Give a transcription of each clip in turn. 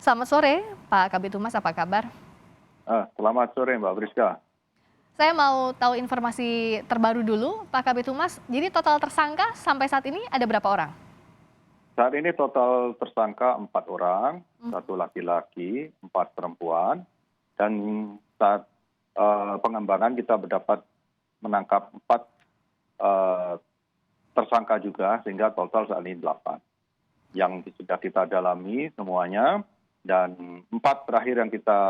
Selamat sore, Pak Kabid Humas, apa kabar? Selamat sore Mbak Priska. Saya mau tahu informasi terbaru dulu, Pak Kabid Humas. Jadi total tersangka sampai saat ini ada berapa orang? Saat ini total tersangka 4 orang, Hmm. 1 laki-laki, 4 perempuan, dan saat pengembangan kita dapat menangkap 4 eh, tersangka juga, sehingga total saat ini 8 yang sudah kita dalami semuanya, dan 4 terakhir yang kita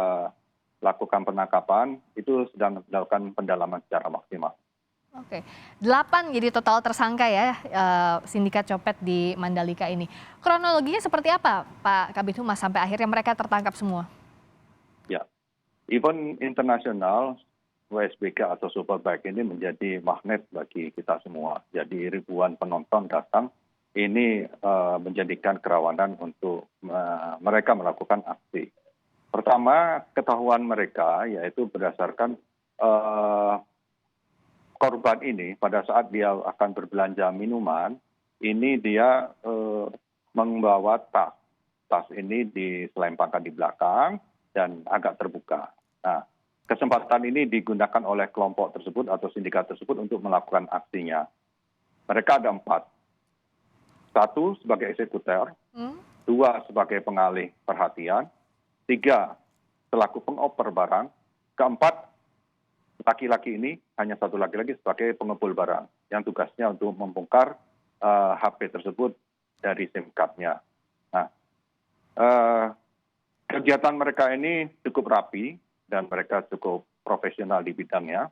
lakukan penangkapan itu sedang dilakukan pendalaman secara maksimal. Oke, 8 jadi total tersangka ya, sindikat copet di Mandalika ini. Kronologinya seperti apa, Pak Kabid Humas, sampai akhirnya mereka tertangkap semua? Ya, event internasional WSBK atau Superbike ini menjadi magnet bagi kita semua. Jadi ribuan penonton datang, ini menjadikan kerawanan untuk mereka melakukan aksi. Pertama, ketahuan mereka yaitu berdasarkan korban ini pada saat dia akan berbelanja minuman, ini dia membawa tas. Tas ini diselempangkan di belakang dan agak terbuka. Nah, kesempatan ini digunakan oleh kelompok tersebut atau sindikat tersebut untuk melakukan aksinya. Mereka ada 4. 1 sebagai eksekutor, 2 sebagai pengalih perhatian, 3 selaku pengoper barang, keempat laki-laki ini hanya 1 laki-laki sebagai pengepul barang yang tugasnya untuk membongkar HP tersebut dari SIM card-nya. Nah, kegiatan mereka ini cukup rapi dan mereka cukup profesional di bidangnya.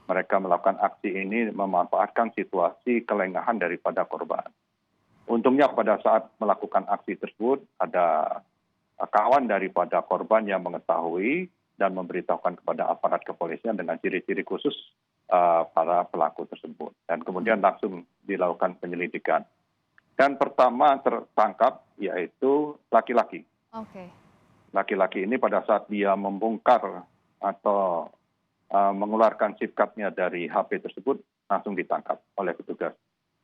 Mereka melakukan aksi ini memanfaatkan situasi kelengahan daripada korban. Untungnya pada saat melakukan aksi tersebut ada kawan daripada korban yang mengetahui dan memberitahukan kepada aparat kepolisian dengan ciri-ciri khusus para pelaku tersebut. Dan kemudian langsung dilakukan penyelidikan. Dan pertama tertangkap yaitu laki-laki. Oke. Laki-laki ini pada saat dia membongkar atau mengeluarkan SIM card-nya dari HP tersebut langsung ditangkap oleh petugas.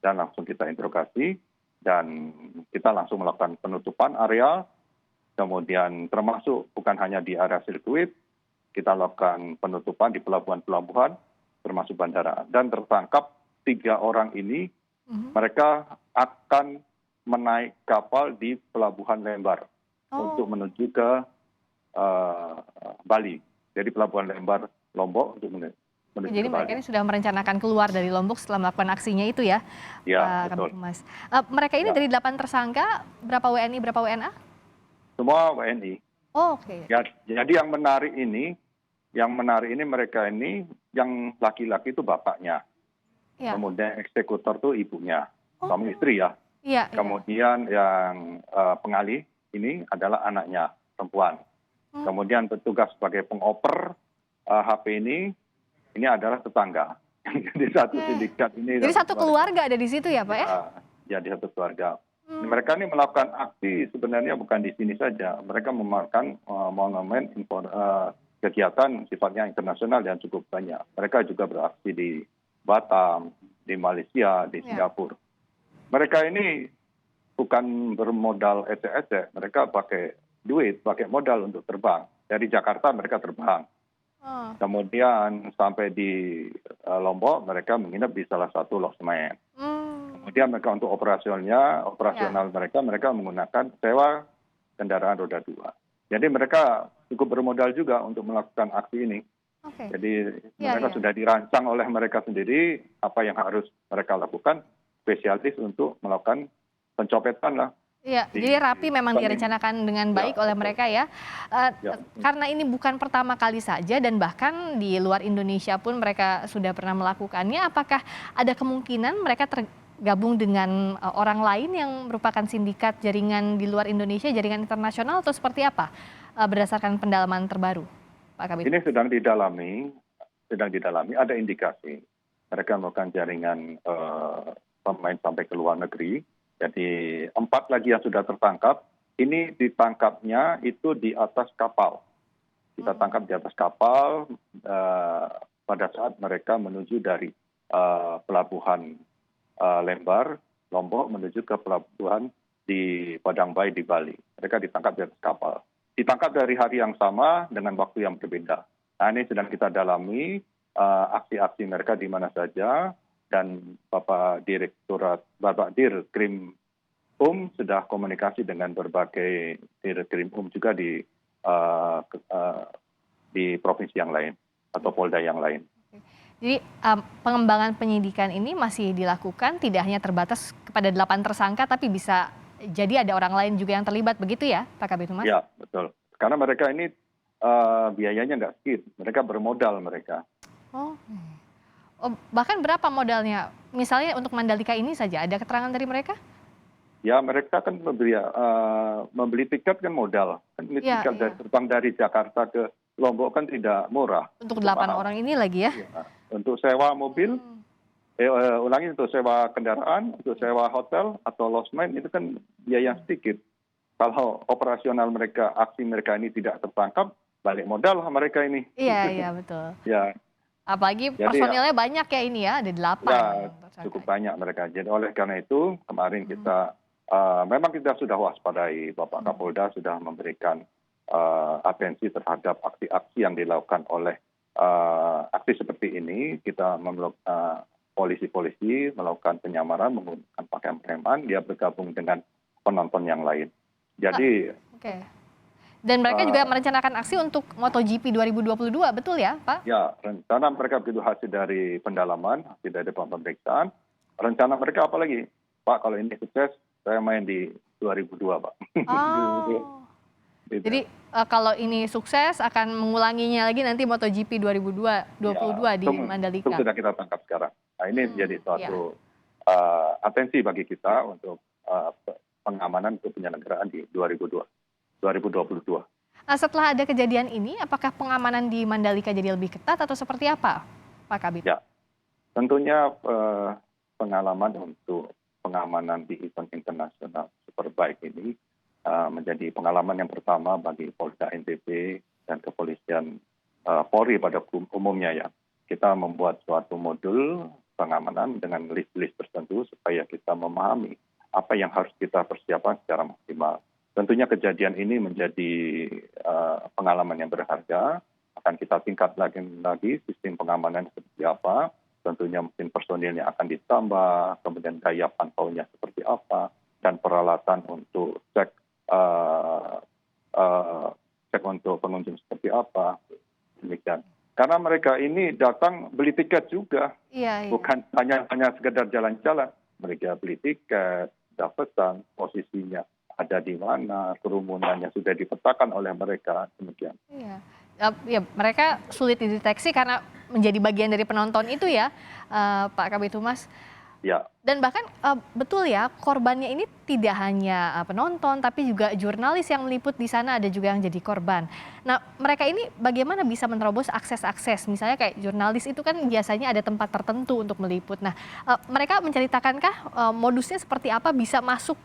Dan langsung kita interogasi dan kita langsung melakukan penutupan area. Kemudian termasuk bukan hanya di area sirkuit, kita lakukan penutupan di pelabuhan-pelabuhan, termasuk bandara. Dan tertangkap 3 orang ini, mereka akan menaik kapal di Pelabuhan Lembar untuk menuju ke Bali. Jadi Pelabuhan Lembar, Lombok untuk menuju Jadi ke mereka Bali. ini sudah merencanakan keluar dari Lombok setelah melakukan aksinya itu ya, Ya, Pak Kabid betul. Humas. Mereka ini Ya. dari 8 tersangka, berapa WNI, berapa WNA? Semua WNI. Oh, oke. Ya, jadi yang menarik ini mereka ini yang laki-laki itu bapaknya. Iya. Kemudian eksekutor itu ibunya, Oh. suami istri ya. Iya, iya. Kemudian yang pengalih ini adalah anaknya, perempuan. Kemudian petugas sebagai pengoper HP ini adalah tetangga. Jadi satu sindikat ini. Jadi satu keluarga ada di situ ya, Pak ya? Jadi satu keluarga. Mereka ini melakukan aksi sebenarnya bukan di sini saja. Mereka memakan monumen kegiatan sifatnya internasional yang cukup banyak. Mereka juga beraksi di Batam, di Malaysia, di Singapura. Mereka ini bukan bermodal ecek-ecek. Mereka pakai duit, pakai modal untuk terbang. Dari Jakarta mereka terbang. Kemudian sampai di Lombok mereka menginap di salah satu losmen. Kemudian mereka untuk operasional mereka menggunakan sewa kendaraan roda 2. Jadi mereka cukup bermodal juga untuk melakukan aksi ini. Jadi mereka sudah dirancang oleh mereka sendiri apa yang harus mereka lakukan, spesialis untuk melakukan pencopetan lah. Iya, jadi rapi memang direncanakan dengan baik oleh mereka ya. Karena ini bukan pertama kali saja dan bahkan di luar Indonesia pun mereka sudah pernah melakukannya, apakah ada kemungkinan mereka tergabung dengan orang lain yang merupakan sindikat jaringan di luar Indonesia, jaringan internasional, atau seperti apa berdasarkan pendalaman terbaru, Pak Kabid? Ini sedang didalami, ada indikasi mereka melakukan jaringan pemain sampai ke luar negeri. Jadi 4 lagi yang sudah tertangkap, ini ditangkapnya itu di atas kapal. Kita tangkap di atas kapal pada saat mereka menuju dari pelabuhan Lembar, Lombok menuju ke pelabuhan di Padang Bayi di Bali. Mereka ditangkap di atas kapal. ditangkap dari hari yang sama dengan waktu yang berbeda. Nah, ini sedang kita dalami aksi-aksi mereka di mana saja, dan Bapak Dir Krim sudah komunikasi dengan berbagai Dir Krim juga di provinsi yang lain atau Polda yang lain. Jadi pengembangan penyidikan ini masih dilakukan, tidak hanya terbatas kepada 8 tersangka, tapi bisa jadi ada orang lain juga yang terlibat, begitu ya Pak Kabid Humas? Ya, betul. Karena mereka ini biayanya nggak sedikit, mereka bermodal mereka. Oh. Oh, bahkan berapa modalnya? Misalnya untuk Mandalika ini saja, ada keterangan dari mereka? Ya, mereka kan membeli tiket kan modal. Kan ini Iya, tiket iya. terbang dari Jakarta ke Lombok kan tidak murah. Untuk 8 mahal. orang ini lagi ya? Ya, untuk sewa mobil, untuk sewa kendaraan, untuk sewa hotel atau lodgement itu kan biaya yang sedikit. Kalau operasional mereka, aksi mereka ini tidak tertangkap, balik modal mereka ini. Iya, iya betul. Ya, Apalagi jadi personilnya banyak ya ini ya, ada 8 ya tersangka. cukup banyak mereka. Jadi oleh karena itu kemarin kita memang kita sudah waspadai, Bapak Kapolda sudah memberikan atensi terhadap aksi-aksi yang dilakukan oleh aksi seperti ini. Kita polisi-polisi melakukan penyamaran menggunakan pakaian preman, dia bergabung dengan penonton yang lain. Jadi Oke. Dan mereka juga merencanakan aksi untuk MotoGP 2022, betul ya Pak? ya, rencana mereka begitu hasil dari pendalaman, hasil dari pemeriksaan, rencana mereka apa lagi? Pak, kalau ini sukses, saya main di 2002, Pak. Oh. Gitu. Jadi kalau ini sukses akan mengulanginya lagi nanti MotoGP 2022 di Mandalika. Itu sudah kita tangkap sekarang. Nah, ini menjadi suatu atensi bagi kita untuk pengamanan untuk penyelenggaraan di 2022. Setelah ada kejadian ini, apakah pengamanan di Mandalika jadi lebih ketat atau seperti apa, Pak Kabid? Ya, tentunya pengalaman untuk pengamanan di event internasional Superbike ini menjadi pengalaman yang pertama bagi Polda NTB dan kepolisian Polri pada umumnya ya. Kita membuat suatu modul pengamanan dengan list-list tertentu supaya kita memahami apa yang harus kita persiapkan secara maksimal. Tentunya kejadian ini menjadi pengalaman yang berharga. Akan kita tingkat lagi sistem pengamanan seperti apa. Tentunya mungkin personilnya akan ditambah, kemudian gaya pantaunya seperti apa, dan peralatan untuk cek untuk pengunjung seperti apa. Demikian. Karena mereka ini datang beli tiket juga, bukan hanya sekedar jalan-jalan. Mereka beli tiket, daftar posisinya ada di mana, kerumunannya sudah dipetakan oleh mereka, demikian. Iya. Ya, mereka sulit dideteksi karena menjadi bagian dari penonton itu ya, Pak Kabid Humas. Ya. Dan bahkan betul ya, korbannya ini tidak hanya penonton, tapi juga jurnalis yang meliput di sana ada juga yang jadi korban. Nah, mereka ini bagaimana bisa menerobos akses-akses? Misalnya kayak jurnalis itu kan biasanya ada tempat tertentu untuk meliput. Nah, mereka menceritakankah modusnya seperti apa bisa masuk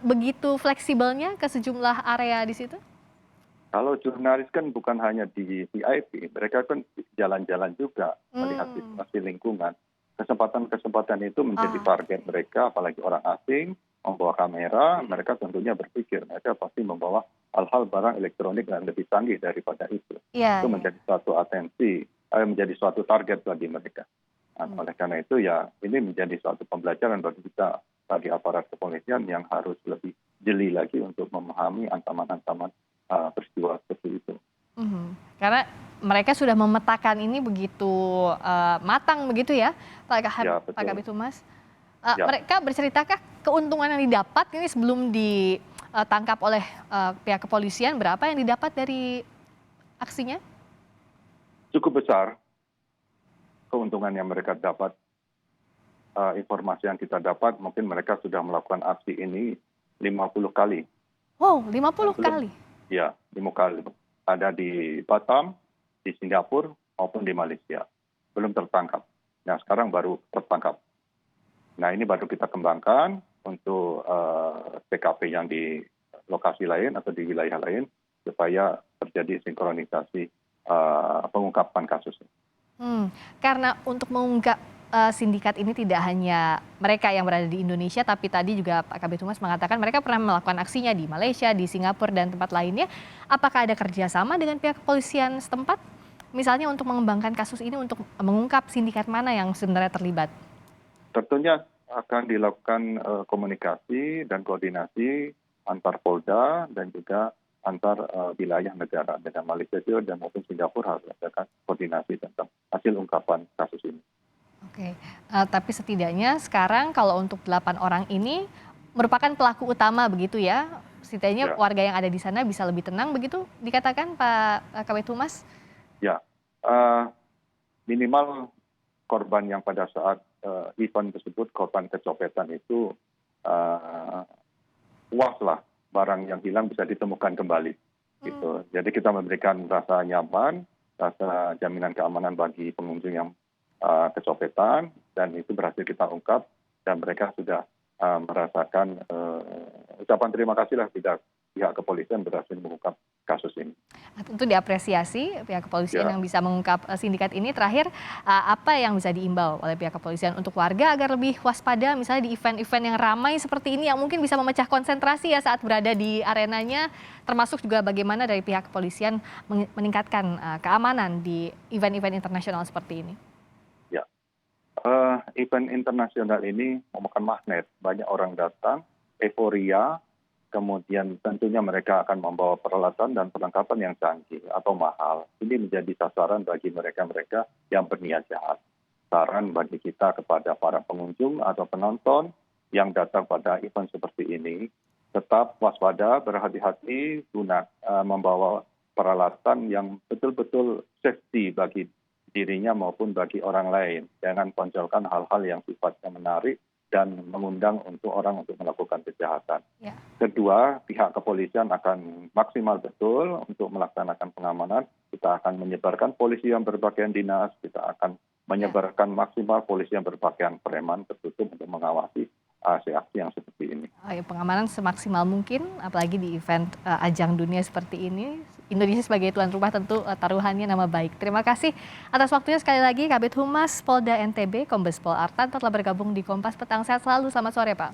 begitu fleksibelnya ke sejumlah area di situ? Kalau jurnalis kan bukan hanya di VIP, mereka kan jalan-jalan juga melihat situasi lingkungan. Kesempatan-kesempatan itu menjadi target mereka, apalagi orang asing membawa kamera, mereka tentunya berpikir mereka pasti membawa hal-hal barang elektronik yang lebih canggih daripada itu. Itu menjadi suatu atensi, menjadi suatu target bagi mereka. Nah, oleh karena itu ya ini menjadi suatu pembelajaran bagi kita, bagi aparat kepolisian yang harus lebih jeli lagi untuk memahami ancaman-ancaman peristiwa seperti itu. Karena mereka sudah memetakan ini begitu matang begitu ya, Pak Kabid Humas. Mereka berceritakah keuntungan yang didapat ini sebelum ditangkap oleh pihak kepolisian, berapa yang didapat dari aksinya? Cukup besar keuntungan yang mereka dapat. Informasi yang kita dapat mungkin mereka sudah melakukan aksi ini 50 kali. Wow, 50 kali? Ya, 5 kali. Ada di Batam, di Singapura, maupun di Malaysia. Belum tertangkap. Nah, sekarang baru tertangkap. Nah, ini baru kita kembangkan untuk TKP yang di lokasi lain atau di wilayah lain, supaya terjadi sinkronisasi pengungkapan kasus. Karena untuk mengungkap sindikat ini tidak hanya mereka yang berada di Indonesia, tapi tadi juga Pak Kabid Humas mengatakan mereka pernah melakukan aksinya di Malaysia, di Singapura, dan tempat lainnya. Apakah ada kerjasama dengan pihak kepolisian setempat? Misalnya untuk mengembangkan kasus ini untuk mengungkap sindikat mana yang sebenarnya terlibat? Tentunya akan dilakukan komunikasi dan koordinasi antar Polda dan juga antar wilayah negara dengan Malaysia juga dan maupun Singapura harus ada koordinasi tentang hasil ungkapan kasus ini. Oke, tapi setidaknya sekarang kalau untuk 8 orang ini merupakan pelaku utama begitu ya? Setidaknya Ya, warga yang ada di sana bisa lebih tenang begitu dikatakan Pak Kabid Humas? ya. Eh, Minimal korban yang pada saat event tersebut, korban kecopetan itu puas lah barang yang hilang bisa ditemukan kembali. Gitu. Jadi kita memberikan rasa nyaman, rasa jaminan keamanan bagi pengunjung yang kecopetan dan itu berhasil kita ungkap dan mereka sudah merasakan ucapan terima kasih lah tidak pihak kepolisian berhasil mengungkap kasus ini. Tentu diapresiasi pihak kepolisian Ya. yang bisa mengungkap sindikat ini. Terakhir, apa yang bisa diimbau oleh pihak kepolisian untuk warga agar lebih waspada misalnya di event-event yang ramai seperti ini yang mungkin bisa memecah konsentrasi ya saat berada di arenanya, termasuk juga bagaimana dari pihak kepolisian meningkatkan keamanan di event-event internasional seperti ini? Ya. Event internasional ini memakan magnet, banyak orang datang, euforia, kemudian tentunya mereka akan membawa peralatan dan perlengkapan yang canggih atau mahal. Ini menjadi sasaran bagi mereka-mereka yang berniat jahat. Saran bagi kita kepada para pengunjung atau penonton yang datang pada event seperti ini, tetap waspada, berhati-hati, membawa peralatan yang betul-betul safety bagi dirinya maupun bagi orang lain. Jangan tonjolkan hal-hal yang sifatnya menarik dan mengundang untuk orang untuk melakukan kejahatan. Ya. Kedua, pihak kepolisian akan maksimal betul untuk melaksanakan pengamanan. Kita akan menyebarkan polisi yang berpakaian dinas, kita akan menyebarkan maksimal polisi yang berpakaian preman tertutup untuk mengawasi aksi-aksi yang seperti ini. Pengamanan semaksimal mungkin, apalagi di event ajang dunia seperti ini. Indonesia sebagai tuan rumah tentu taruhannya nama baik. Terima kasih atas waktunya sekali lagi Kabid Humas Polda NTB, Kombes Pol Artanto telah bergabung di Kompas Petang. Sehat selalu, selamat sore Pak.